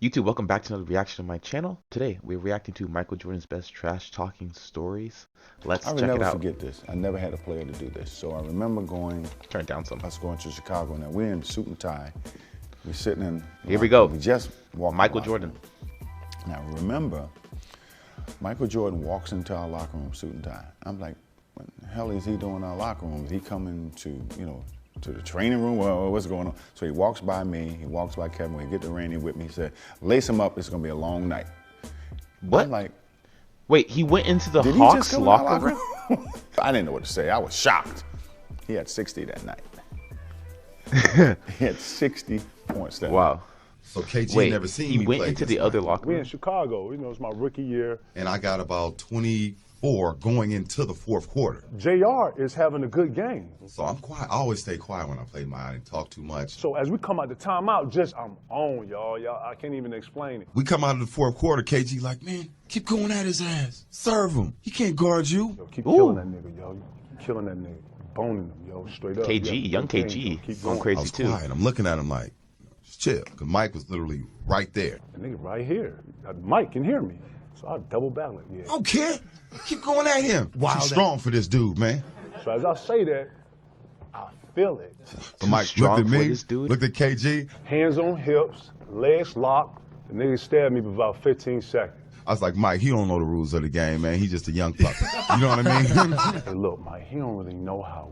YouTube, welcome back to another reaction on my channel. Today, we're reacting to Michael Jordan's best trash-talking stories. Let's I would check it never out. forget this. I never had a player to do this. So I remember Turn it down some. us going to Chicago. Now we're in suit and tie. We're sitting in. Here we go. We just walked. Michael Jordan. Now remember, Michael Jordan walks into our locker room suit and tie. I'm like, what the hell is he doing in our locker room? Is he coming to, to the training room? Well, what's going on? So he walks by me, he walks by Kevin, we get to Randy with me, he said, lace him up, it's gonna be a long night. What? I'm like, wait, he went into the did he Hawks just come in our locker room? I didn't know what to say, I was shocked. He had 60 that night. He had 60 points that night. Wow. So KG Wait, never seen he me went play into this the night. other locker We room? in Chicago, it's my rookie year. And I got about 24 going into the fourth quarter. JR is having a good game. So I'm quiet. I always stay quiet when I play mine. I didn't talk too much. So as we come out the timeout, I'm on, y'all. I can't even explain it. We come out of the fourth quarter, KG like, man, keep going at his ass. Serve him. He can't guard you. Yo, keep Ooh. killing that nigga, yo. Keep killing that nigga. Boning him, yo, straight up. KG, Yeah, young good KG, game, keep going I crazy was too. quiet. I'm looking at him like, just chill. Because Mike was literally right there. The nigga right here. Mike can hear me. So I double battle it, yeah. I don't care. Keep going at him. Too strong for this dude, man. So as I say that, I feel it. But Mike strong looked at for me, this dude? looked at KG. Hands on hips, legs locked. The nigga stabbed me for about 15 seconds. I was like, Mike, he don't know the rules of the game, man. He's just a young puppy. You know what I mean? Hey, look, Mike, he don't really know how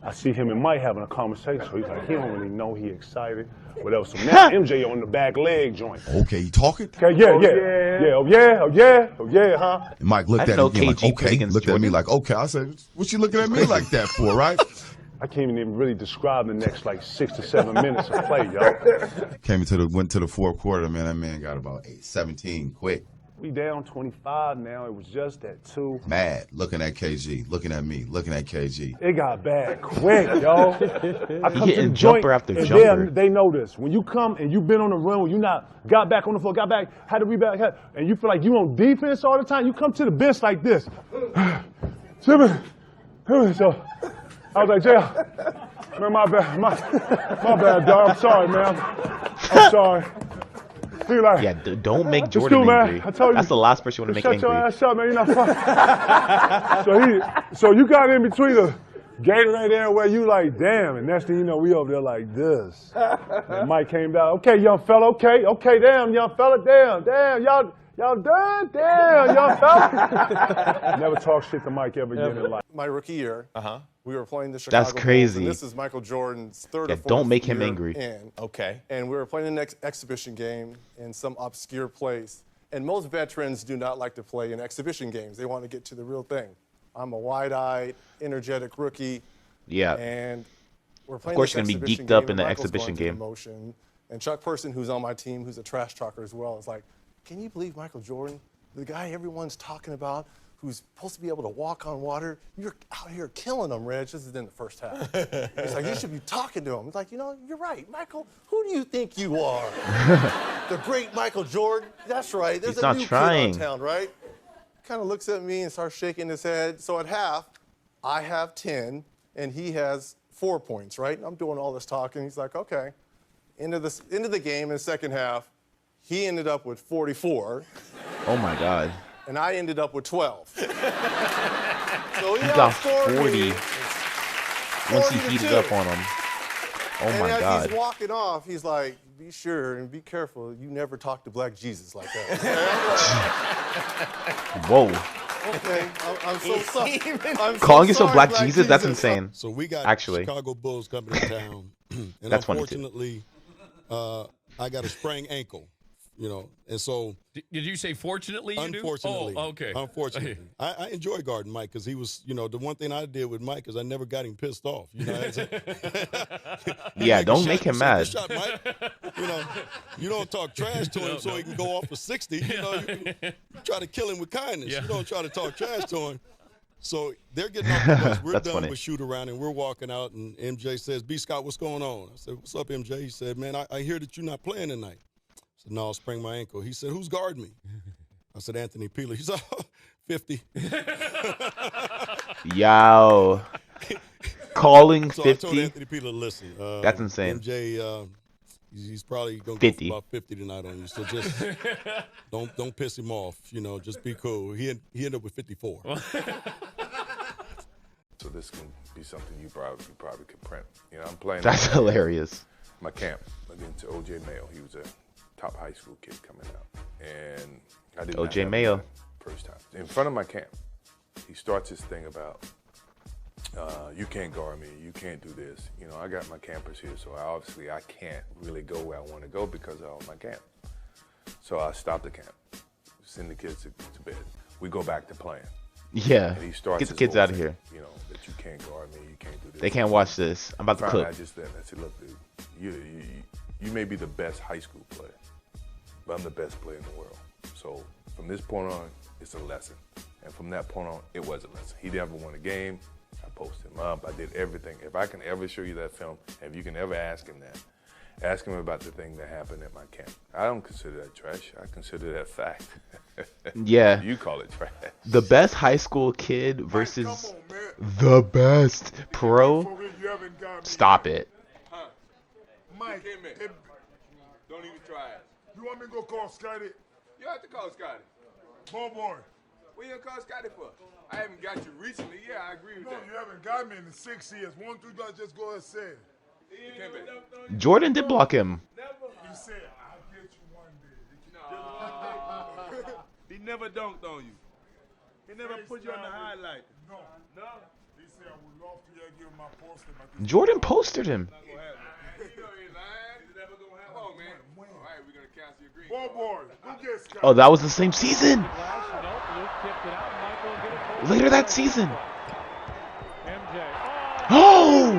I see him and Mike having a conversation, so he's like, he don't really know, he excited, whatever. So now MJ on the back leg joint. Okay, he talking? Okay, yeah, huh? And Mike looked I at didn't me know like, KG played okay. against Looked at me Jordan. like, okay. I said, what you looking at me like that for, right? I can't even really describe the next like 6 to 7 minutes of play, yo. Went to the fourth quarter, man. That man got about 17 quick. We down 25 now, it was just at 2. Mad, looking at KG, looking at me, looking at KG. It got bad quick, yo. I come to hitting the jumper joint, after and jumper. they know this. When you come and you've been on the run, when you not got back on the floor, got back, had to rebound, and you feel like you on defense all the time, you come to the bench like this. So I was like, Jay, man, my bad, dog. I'm sorry, man. I'm sorry. He like, Yeah, don't make "It's Jordan cool, man. angry. I told you. That's the last person you want to make Shut your angry. ass up, man. You're not fucking. So you got in between the Gatorade there where you like, damn, and next thing you know, we over there like this. And Mike came down. Okay, young fella. Okay, damn, young fella. Damn, y'all done? Damn, young fella. Never talk shit to Mike ever again in life. My rookie year, we were playing the Chicago That's Bulls, crazy. and this is Michael Jordan's third or Yeah, fourth don't make him year angry. in. Okay. And we were playing the next exhibition game in some obscure place. And most veterans do not like to play in exhibition games. They want to get to the real thing. I'm a wide-eyed, energetic rookie. Yeah. And we're playing course this you're gonna be exhibition geeked up game, in and the Michael's exhibition going through game. the motion. And Chuck Person, who's on my team, who's a trash talker as well, is like, can you believe Michael Jordan, the guy everyone's talking about, who's supposed to be able to walk on water, you're out here killing him, Reg. This is in the first half. He's like, you should be talking to him. He's like, you're right, Michael. Who do you think you are? The great Michael Jordan? That's right. There's He's a not new trying. kid on town, right? Kind of looks at me and starts shaking his head. So at half, I have 10, and he has 4 points, right? I'm doing all this talking. He's like, okay. Into the game in the second half, he ended up with 44. Oh my God. And I ended up with 12. So he got outscored 40 me once he 40 to heated 2. up on him. Oh And my as God. he's walking off, he's like, be sure and be careful. You never talk to Black Jesus like that. Whoa. Okay, I'm so sorry. I'm so Calling yourself sorry, Black Jesus? That's insane. So we got Actually. Chicago Bulls coming to town, and That's funny, too. unfortunately, I got a sprained ankle, and so Did you say fortunately you unfortunately, do? Oh, okay. unfortunately, I enjoy guarding Mike because he was, the one thing I did with Mike is I never got him pissed off. Yeah, Make a don't shot, make him you say, mad. "Good shot, Mike." You don't talk trash to him so he can go off for 60. You try to kill him with kindness. Yeah. You don't try to talk trash to him. So they're getting off the bus. We're That's done funny. with shoot around and we're walking out and MJ says, B. Scott, what's going on? I said, what's up, MJ? He said, man, I hear that you're not playing tonight. I said, no, I sprained my ankle. He said, who's guarding me? I said, Anthony Peeler. He said, 50. Yo. Calling So I told 50. Anthony Peeler, listen. That's insane. MJ, He's probably gonna go 50. for about 50 tonight on you. So just don't piss him off. You know, just be cool. He ended up with 54. So this can be something you probably could print. You know, I'm playing. That's hilarious. My camp against O.J. Mayo. He was a top high school kid coming out, and I did O.J. not have Mayo. him first time in front of my camp. He starts his thing about you can't guard me, you can't do this. You know, I got my campers here, so obviously I can't really go where I want to go because of all my camp. So I stop the camp, send the kids to bed. We go back to playing. Yeah. And he starts Get the his kids whole out of thing, here. You know, that you can't guard me, you can't do this. They can't watch this. I'm about to Finally, clip. I just then I said, look, dude, you may be the best high school player, but I'm the best player in the world. So from this point on, it's a lesson. And from that point on, it was a lesson. He never won a game. I posted him up. I did everything. If I can ever show you that film, if you can ever ask him that, ask him about the thing that happened at my camp. I don't consider that trash. I consider that fact. Yeah. You call it trash. The best high school kid versus the best pro. Stop it. Mike, don't even try it. You want me to go call Scotty? You have to call Scotty. Boy. What you gonna call Scotty for? I haven't got you recently. Yeah, I agree with that. No, you haven't got me in the 6 years. One, two, just go ahead and say it. Jordan did block him. He said, I'll get you one day. No. He never dunked on you. He never put you on the highlight. No. He said, I would love to give him my poster. Jordan posted him. Oh, that was the same season. Later that season. Oh!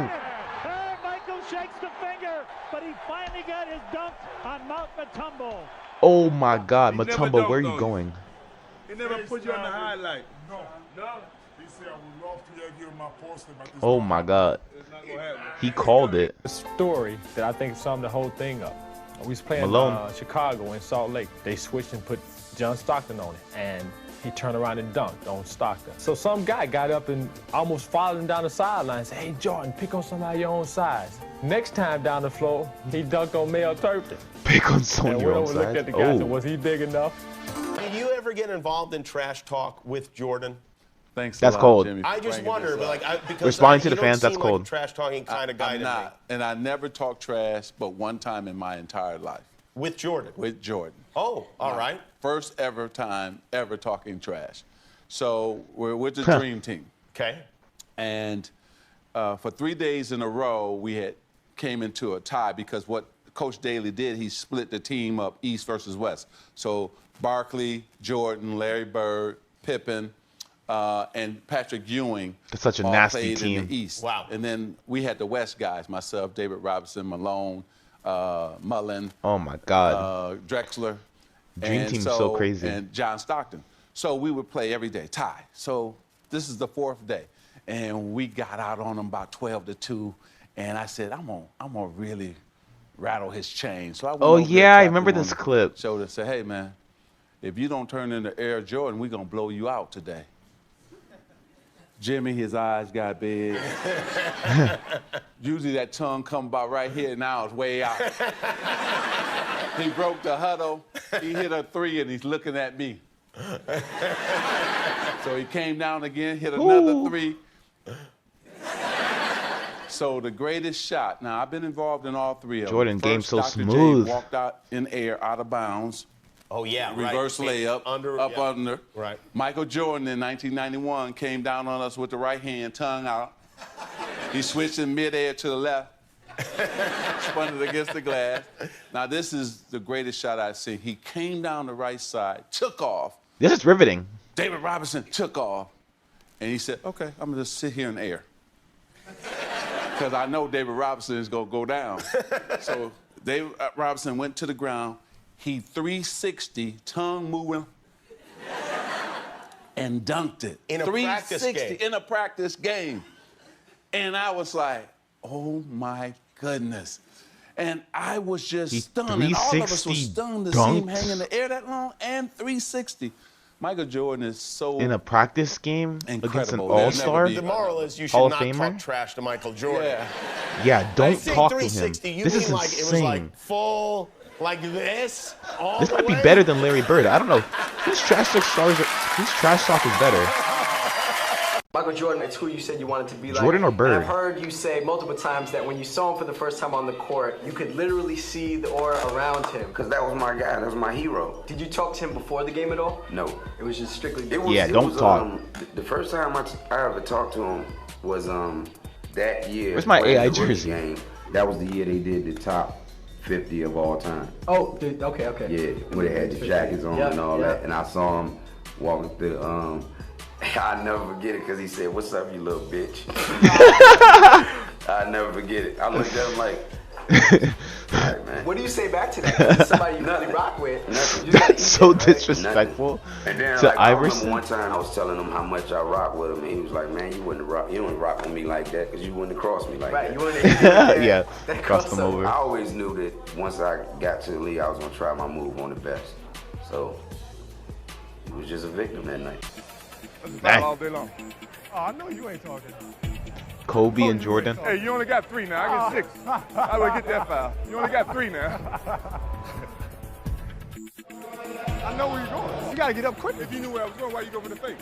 Michael shakes the finger, but he finally got his dunk on Mount Matumbo. Oh my God, Matumbo, where are you going? He never put you on the highlight. No. He said, I would love to give him my poster. Oh my God. He called it. A story that I think summed the whole thing up. We was playing Chicago in Salt Lake. They switched and put John Stockton on it, and he turned around and dunked on Stockton. So some guy got up and almost followed him down the sideline and said, hey, Jordan, pick on somebody your own size. Next time down the floor, he dunked on Mel Turpin. Pick on someone your own size? Looked at the guy and said, was he big enough? Did you ever get involved in trash talk with Jordan? Thanks. That's cold. Jimmy, I just wonder, but because responding to the fans, that's cold. Like a trash talking kind of guy. I'm not, and I never talked trash, but one time in my entire life. With Jordan? With Jordan. Oh, all right. First ever time ever talking trash. So we're with the dream team. Okay. And for 3 days in a row, we came into a tie because what Coach Daly did, he split the team up East versus West. So Barkley, Jordan, Larry Bird, Pippen, and Patrick Ewing. That's such a all nasty played team. in the East. Wow. And then we had the West guys, myself, David Robinson, Malone, Mullen. Oh my God. Drexler. Dream team is so crazy. And John Stockton. So we would play every day, tie. So this is the 4th day. And we got out on them about 12-2. And I said, I'm gonna really rattle his chain. So I went over there, I tapped remember him on this the clip. shoulder and said, hey, man, if you don't turn into Air Jordan, we're gonna blow you out today. Jimmy, his eyes got big. Usually that tongue come about right here, now it's way out. He broke the huddle, he hit a 3, and he's looking at me. So he came down again, hit another 3. So the greatest shot, now I've been involved in all 3 of them. Jordan, game First, so Dr. J smooth. walked out in air, out of bounds. Oh, yeah, Reverse layup, under. Right. Michael Jordan in 1991 came down on us with the right hand, tongue out. He switched in midair to the left, spun it against the glass. Now, this is the greatest shot I've seen. He came down the right side, took off. This is riveting. David Robinson took off, and he said, okay, I'm gonna just sit here in the air. Because I know David Robinson is gonna go down. So David Robinson went to the ground. He 360, tongue moving, and dunked it. In a practice game. In a practice game. And I was like, oh my goodness. And I was just stunned. And all of us were stunned to see him hang in the air that long and 360. Michael Jordan is so in a practice game against an incredible. all-star The moral is you Hall should of not Famer. talk trash to Michael Jordan. Yeah, don't When you say talk to him. 360, you This mean is like insane. it was like full, like this, all This the might way? be better than Larry Bird. I don't know. Whose trash talk is better? Michael Jordan, it's who you said you wanted to be like. Jordan or Bird? And I've heard you say multiple times that when you saw him for the first time on the court, you could literally see the aura around him. Because that was my guy. That was my hero. Did you talk to him before the game at all? No. It was just strictly... Don't talk. The first time I ever talked to him was that year. Where's my playing AI the rookie jersey? Game. That was the year they did the top 50 of all time. Oh, dude, okay. Yeah, where they had the jackets on and all that. And I saw him walking through the... I'll never forget it because he said, "What's up, you little bitch?" I'll never forget it. I looked at him like, all right, man. What do you say back to that? It's somebody you really rock with. Nothing. That's so disrespectful And then, to I remember Iverson. one time I was telling him how much I rock with him, and he was like, "Man, you don't rock with me like that because you wouldn't have crossed me like that." You wouldn't have Yeah, crossed him over. I always knew that once I got to the league, I was gonna try my move on the best. So he was just a victim that night. All day long. Oh, I know you ain't talking. Kobe and Jordan. Hey, you only got 3 now. I get 6. I would get that foul. You only got 3 now. I know where you're going. You got to get up quick. If you knew where I was going, why you go for the fake?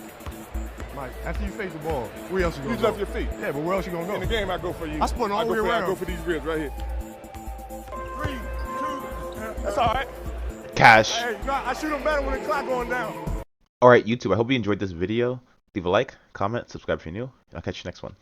Mike, after you face the ball, where else you going to go? You left your feet. Yeah, but where else you going to go? In the game, I go for you. I spun all the way around. I go for these ribs right here. 3, 2. That's all right. Cash. Hey, no, I shoot them better when the clock going down. Alright, YouTube, I hope you enjoyed this video. Leave a like, comment, subscribe if you're new. I'll catch you next one.